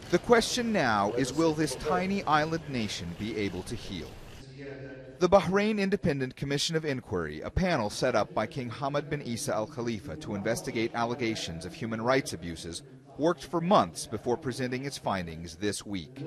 The question now is, will this tiny island nation be able to heal? The Bahrain Independent Commission of Inquiry, a panel set up by King Hamad bin Isa Al Khalifa to investigate allegations of human rights abuses, worked for months before presenting its findings this week.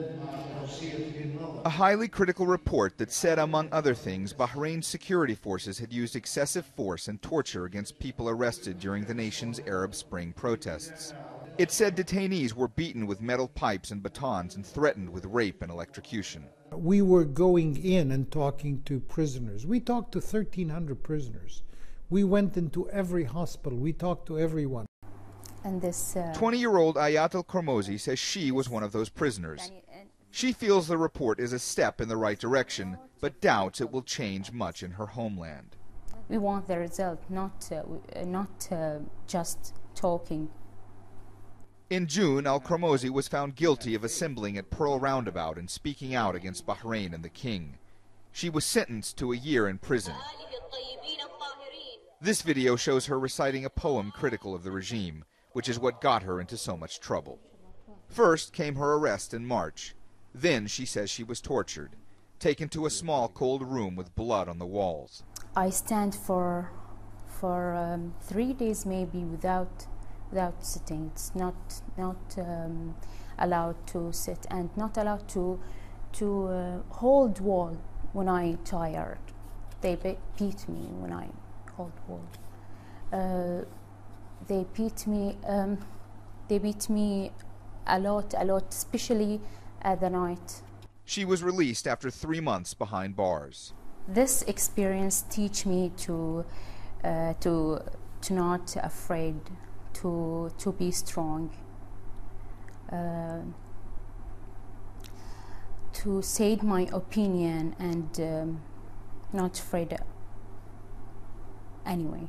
A highly critical report that said, among other things, Bahrain's security forces had used excessive force and torture against people arrested during the nation's Arab Spring protests. It said detainees were beaten with metal pipes and batons and threatened with rape and electrocution. We were going in and talking to prisoners. We talked to 1,300 prisoners. We went into every hospital. We talked to everyone. And this 20-year-old Ayat al-Kormozi says she was one of those prisoners. She feels the report is a step in the right direction, but doubts it will change much in her homeland. We want the result, not just talking. In June, al-Kormozi was found guilty of assembling at Pearl Roundabout and speaking out against Bahrain and the king. She was sentenced to a year in prison. This video shows her reciting a poem critical of the regime, which is what got her into so much trouble. First came her arrest in March. Then she says she was tortured, taken to a small cold room with blood on the walls. I stand for 3 days maybe without sitting. It's not allowed to sit and not allowed to hold wall when I tired. They beat me when I hold wall. They beat me a lot, especially at the night. She was released after 3 months behind bars. This experience teach me to not afraid, to be strong, to say my opinion and not afraid anyway.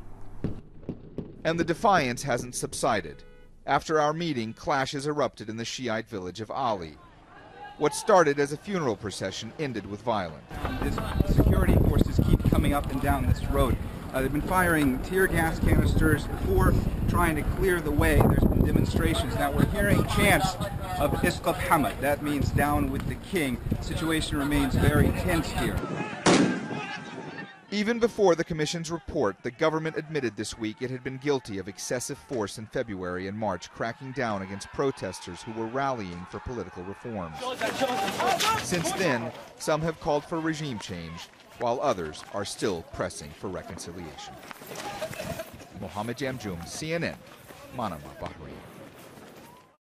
And the defiance hasn't subsided. After our meeting, clashes erupted in the Shiite village of Ali. What started as a funeral procession ended with violence. Security forces keep coming up and down this road. They've been firing tear gas canisters before trying to clear the way. There's been demonstrations. Now we're hearing chants of Isqaf Hamad. That means down with the king. The situation remains very tense here. Even before the Commission's report, the government admitted this week it had been guilty of excessive force in February and March, cracking down against protesters who were rallying for political reforms. Since then, some have called for regime change, while others are still pressing for reconciliation. Mohammed Jamjoom, CNN, Manama, Bahrain.